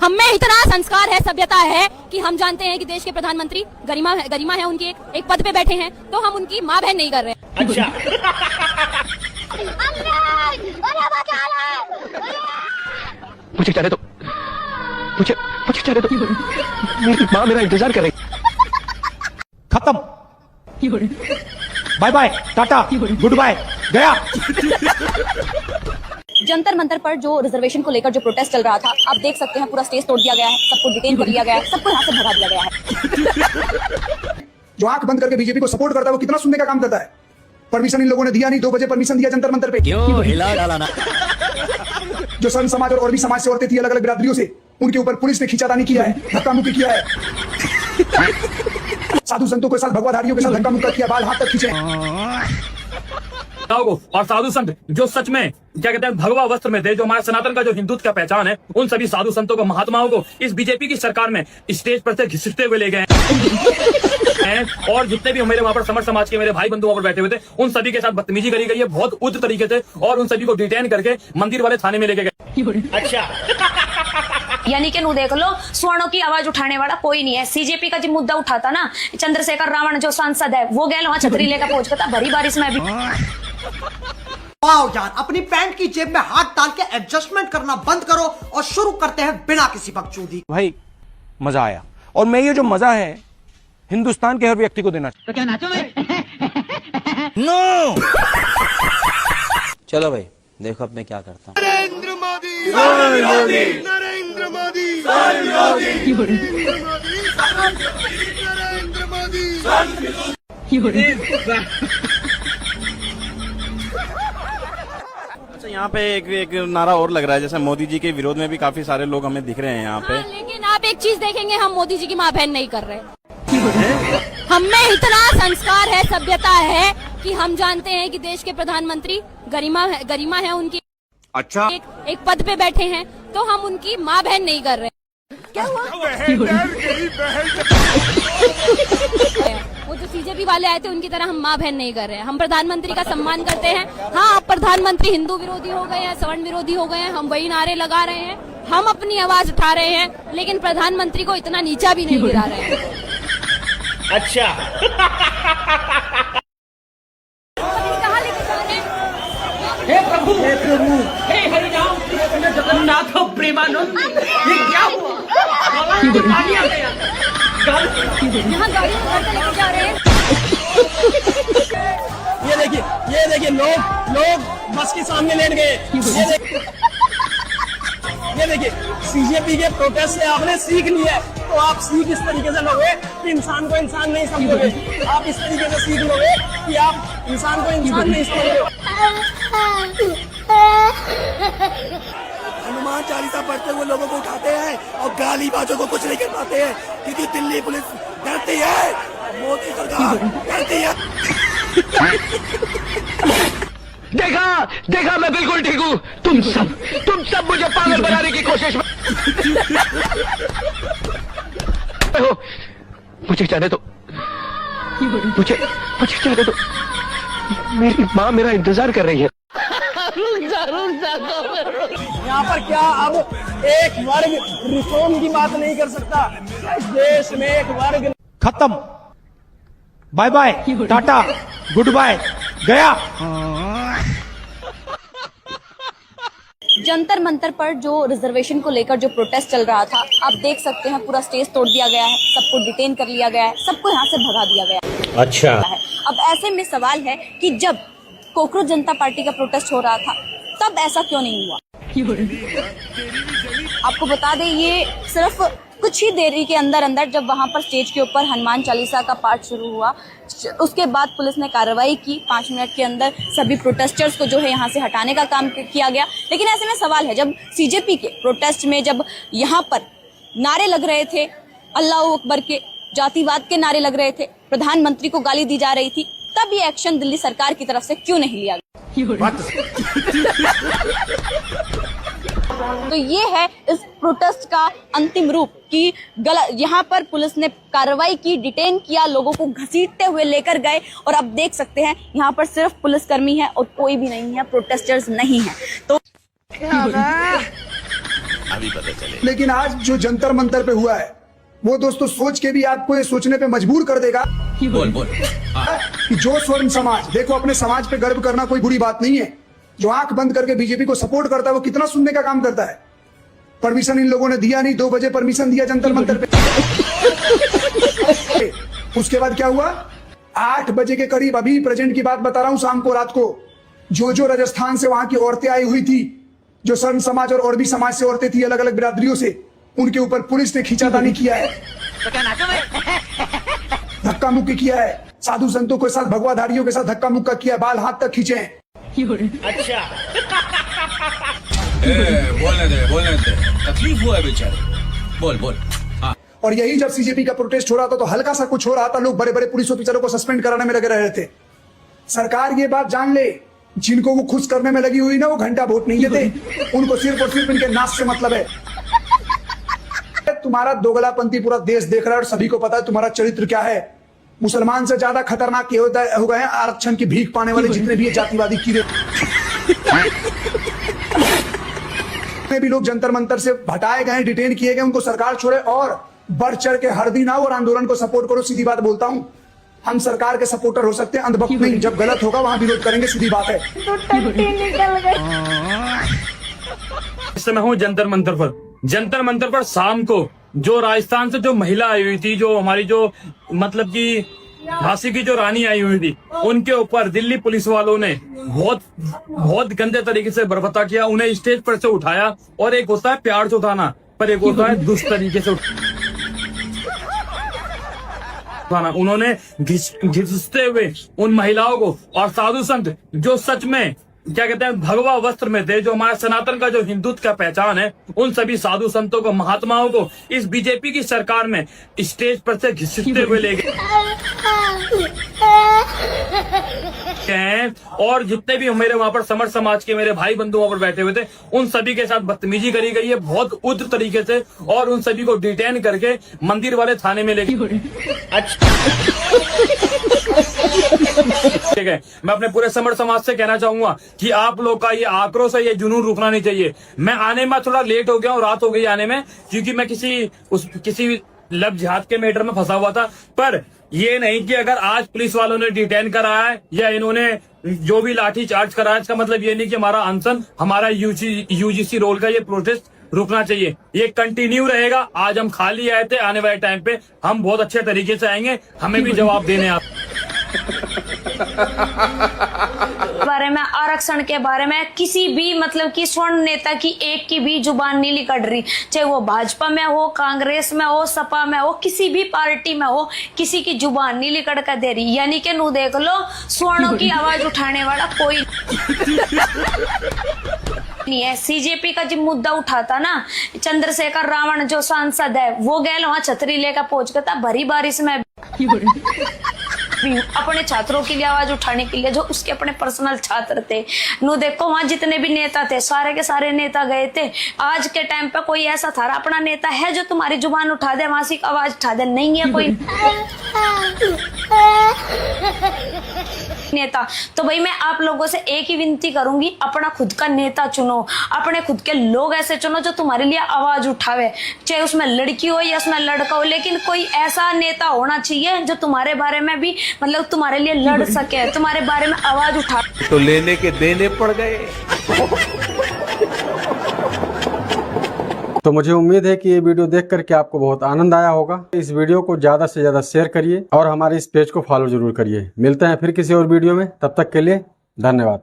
हम में इतना संस्कार है, सभ्यता है कि हम जानते हैं कि देश के प्रधानमंत्री गरिमा है उनकी, एक पद पे बैठे हैं, तो हम उनकी माँ बहन नहीं कर रहे हैं। अच्छा। मुझे जाने दो, मुझे जाने दो, मेरी माँ मेरा इंतजार कर रही। खत्म, bye bye, tata, goodbye, गया। जंतर मंतर पर जो रिजर्वेशन को लेकर जो प्रोटेस्ट चल रहा था, आप देख सकते हैं पूरा स्टेज तोड़ दिया गया है, सबको डिटेन कर लिया गया है, सबको यहाँ से भगा दिया गया है। जो आंख बंद करके बीजेपी को सपोर्ट करता है वो कितना सुनने का काम करता है। परमिशन इन लोगों ने दिया नहीं, 2 बजे परमिशन दिया जंतर मंतर पे। क्यों हिला डाला ना? जो संत समाज और भी समाज से औरतें थी अलग अलग बिरादरियों से, उनके ऊपर पुलिस ने खींचातानी किया है, धक्का मुक्की किया है। साधु संतों के साथ, भगवाधारियों के साथ धक्का मुक्का किया, बाल हाथ तक खींचे। और साधु संत जो सच में क्या कहते हैं भगवा वस्त्र में थे, जो हमारे सनातन का जो हिंदुत्व का पहचान है, उन सभी साधु संतों को, महात्माओं को इस बीजेपी की सरकार में स्टेज पर से घिसटते हुए ले गए हैं। और जितने भी मेरे वहां पर समर समाज के मेरे भाई बंधु वहां पर बैठे हुए थे, उन सभी के साथ बदतमीजी करी गई है बहुत उच्च तरीके से, और उन सभी को डिटेन करके मंदिर वाले थाने में लेके गए। अच्छा। यानी कि नू देख लो, स्वर्णों की आवाज उठाने वाला कोई नहीं है। सीजेपी का जो मुद्दा उठाता ना, चंद्रशेखर रावण जो सांसद है, वो गए वहां छतरी लेकर पहुंच गया भरी बारिश में भी। वाओ यार, अपनी पैंट की जेब में हाथ डाल के एडजस्टमेंट करना बंद करो और शुरू करते हैं बिना किसी बकचोदी। भाई मजा आया, और मैं ये जो मजा है हिंदुस्तान के हर व्यक्ति को देना। तो क्या नाचो भाई? नो। चलो भाई, देखो अब मैं क्या करता हूँ। नरेंद्र मोदी, नरेंद्र मोदी, नरेंद्र मोदी। अच्छा, यहाँ पे एक नारा और लग रहा है, जैसे मोदी जी के विरोध में भी काफी सारे लोग हमें दिख रहे हैं यहाँ पे। लेकिन आप एक चीज देखेंगे, हम मोदी जी की माँ बहन नहीं कर रहे। हम में इतना संस्कार है, सभ्यता है कि हम जानते हैं कि देश के प्रधानमंत्री गरिमा है उनकी। अच्छा। एक पद पे बैठे हैं, तो हम उनकी माँ बहन नहीं कर रहे। क्या हुआ? वो जो सीजेपी वाले आए थे, उनकी तरह हम माँ बहन नहीं कर रहे हैं। हम प्रधानमंत्री का सम्मान करते हैं। हाँ, अब प्रधानमंत्री हिंदू विरोधी हो गए हैं, सवर्ण विरोधी हो गए हैं, हम वही नारे लगा रहे हैं, हम अपनी आवाज उठा रहे हैं, लेकिन प्रधानमंत्री को इतना नीचा भी नहीं गिरा रहे हैं। अच्छा। हे प्रभु, हे प्रभु, हे हरिनाम जगन्नाथ प्रेमानंद, ये क्या हुआ? यहाँ गाड़ी लेके जा रहे हैं। ये देखिए लोग बस के सामने लेट गए। ये देखिए सीजेपी के प्रोटेस्ट से आपने सीख लिया है, तो आप सीख इस तरीके से लोगे कि इंसान को इंसान नहीं समझोगे। आप इस तरीके से सीख लोगे कि आप इंसान को इंसान नहीं समझोगे। हनुमान चालीसा पढ़ते हुए लोगों को उठाते हैं और गाली बाजों को कुछ नहीं कर पाते हैं, क्योंकि दिल्ली पुलिस डरती है, मोदी सरकार डरती है। देखा मैं बिल्कुल ठीक हूँ। तुम सब मुझे पागल बनाने की कोशिश में हो। मुझे जाने दो, मुझे जाने दो, मेरी माँ मेरा इंतजार कर रही है। यहाँ पर क्या अब एक वर्ग रिफॉर्म की बात नहीं कर सकता? इस देश में एक वर्ग। खत्म, bye bye, tata, goodbye, गया। जंतर मंतर पर जो रिजर्वेशन को लेकर जो प्रोटेस्ट चल रहा था, आप देख सकते हैं पूरा स्टेज तोड़ दिया गया है, सबको डिटेन कर लिया गया है, सबको यहाँ से भगा दिया गया है। अच्छा। अब ऐसे में सवाल है कि जब कोकरोच जनता पार्टी का प्रोटेस्ट हो रहा था, तब ऐसा क्यों नहीं हुआ? आपको बता दें, ये सिर्फ कुछ ही देरी के अंदर जब वहां पर स्टेज के ऊपर हनुमान चालीसा का पाठ शुरू हुआ, उसके बाद पुलिस ने कार्रवाई की। 5 मिनट के अंदर सभी प्रोटेस्टर्स को जो है यहाँ से हटाने का काम किया गया। लेकिन ऐसे में सवाल है, जब सीजेपी के प्रोटेस्ट में जब यहाँ पर नारे लग रहे थे, अल्लाह अकबर के, जातिवाद के नारे लग रहे थे, प्रधानमंत्री को गाली दी जा रही थी, तब ये एक्शन दिल्ली सरकार की तरफ से क्यों नहीं लिया गया? तो ये है इस प्रोटेस्ट का अंतिम रूप कि गलत यहाँ पर पुलिस ने कार्रवाई की, डिटेन किया, लोगों को घसीटते हुए लेकर गए और अब देख सकते हैं यहाँ पर सिर्फ पुलिसकर्मी है और कोई भी नहीं है, प्रोटेस्टर्स नहीं है। तो लेकिन आज जो जंतर मंतर पे हुआ है वो दोस्तों सोच के भी आपको ये सोचने पे मजबूर कर देगा कि जो स्वर्ण समाज, देखो अपने समाज पे गर्व करना कोई बुरी बात नहीं है। जो आंख बंद करके बीजेपी को सपोर्ट करता है वो कितना सुनने का काम करता है। परमिशन इन लोगों ने दिया नहीं, 2 बजे परमिशन दिया जंतर मंतर पे। उसके बाद क्या हुआ, 8 बजे के करीब, अभी प्रेजेंट की बात बता रहा हूं, शाम को रात को जो राजस्थान से वहां की औरतें आई हुई थी, जो स्वर्ण समाज और भी समाज से औरतें थी अलग अलग बिरादरियों से, उनके ऊपर पुलिस ने खींचातानी किया है, धक्का मुक्की किया है, साधु संतों के साथ भगवाधारियों के साथ धक्का मुक्का किया, बाल हाथ तक खींचे हैं। अच्छा बोलने दे तकलीफ हुआ है बेचारे, बोल। और यही जब सीजेपी का प्रोटेस्ट हो रहा था तो हल्का सा कुछ हो रहा था, लोग बड़े बड़े पुलिस ऑफिसरों को सस्पेंड कराने में लगे रहे थे। सरकार ये बात जान ले, जिनको वो खुश करने में लगी हुई ना, वो घंटा वोट नहीं देते, उनको सिर्फ और सिर्फ इनके नाश से मतलब है। तुम्हारा दोगलापंथी पूरा देश देख रहा है और सभी को पता है तुम्हारा चरित्र क्या है। मुसलमान से ज्यादा खतरनाक ये हो गए हैं आरक्षण की भीख पाने वाले जितने भी जातिवादी कीड़े भी लोग जंतर मंतर से हटाए गए, डिटेन किए गए, उनको सरकार छोड़े और बढ़ चढ़ के हर दिन आओ और आंदोलन को सपोर्ट करो। सीधी बात बोलता हूं, हम सरकार के सपोर्टर हो सकते हैं, अंधभक्त नहीं। जब गलत होगा वहां विरोध करेंगे, सीधी बात है। इस समय हूँ जंतर मंतर पर शाम को जो राजस्थान से जो महिला आई हुई थी, जो हमारी जो मतलब कि झांसी की जो रानी आई हुई थी, उनके ऊपर दिल्ली पुलिस वालों ने बहुत गंदे तरीके से बर्बता किया। उन्हें स्टेज पर से उठाया, और एक होता है प्यार से उठाना, पर एक होता है दुष्ट तरीके से उठाना। उन्होंने घिसते हुए उन महिलाओं को और साधु संत जो सच में क्या कहते हैं भगवा वस्त्र में थे, जो हमारा सनातन का जो हिंदुत्व का पहचान है, उन सभी साधु संतों को, महात्माओं को इस बीजेपी की सरकार में स्टेज पर से घसीटते हुए ले गए। और जितने भी मेरे वहां पर समर समाज के मेरे भाई बंधु वहां पर बैठे हुए थे, उन सभी के साथ बदतमीजी करी गई है बहुत उग्र तरीके से, और उन सभी को डिटेन करके मंदिर वाले थाने में ले गए। ठीक है, मैं अपने पूरे समर समाज से कहना चाहूंगा कि आप लोग का ये आक्रोश है, ये जुनून रुकना नहीं चाहिए। मैं आने में थोड़ा लेट हो गया हूँ, रात हो गई आने में, क्योंकि मैं किसी लब जिहाद के मैटर में फंसा हुआ था। पर ये नहीं कि अगर आज पुलिस वालों ने डिटेन कराया है या इन्होंने जो भी लाठी चार्ज कराया, इसका मतलब ये नहीं कि हमारा अनशन, हमारा यूजीसी रोल का ये प्रोटेस्ट रुकना चाहिए। ये कंटिन्यू रहेगा। आज हम खाली आए थे, आने वाले टाइम पे हम बहुत अच्छे तरीके से आएंगे, हमें भी जवाब देने आप बारे में, आरक्षण के बारे में किसी भी मतलब कि स्वर्ण नेता की एक की भी जुबान नहीं निकल रही, चाहे वो भाजपा में हो, कांग्रेस में हो, सपा में हो, किसी भी पार्टी में हो, किसी की जुबान नहीं निकल कर दे रही। यानी कि नू देख लो, स्वर्णों की आवाज उठाने वाला कोई नहीं है। सीजेपी का जो मुद्दा उठाता ना, चंद्रशेखर रावण जो सांसद है, वो गए वहां छतरी लेकर पहुंच गया था भरी बारिश में अपने छात्रों के लिए आवाज उठाने के लिए, जो उसके अपने पर्सनल छात्र थे। नो देखो वहां जितने भी नेता थे, सारे के सारे नेता गए थे। आज के टाइम पे कोई ऐसा थारा अपना नेता है जो तुम्हारी जुबान उठा दे, वहां से आवाज उठा दे? नहीं है कोई नेता। तो भाई मैं आप लोगों से एक ही विनती करूंगी, अपना खुद का नेता चुनो, अपने खुद के लोग ऐसे चुनो जो तुम्हारे लिए आवाज उठावे, चाहे उसमें लड़की हो या उसमें लड़का हो, लेकिन कोई ऐसा नेता होना चाहिए जो तुम्हारे बारे में भी मतलब तुम्हारे लिए लड़ सके, तुम्हारे बारे में आवाज उठा। तो लेने के देने पड़ गए। तो मुझे उम्मीद है कि ये वीडियो देख करके आपको बहुत आनंद आया होगा। इस वीडियो को ज्यादा से ज्यादा शेयर करिए और हमारे इस पेज को फॉलो जरूर करिए। मिलते हैं फिर किसी और वीडियो में, तब तक के लिए धन्यवाद।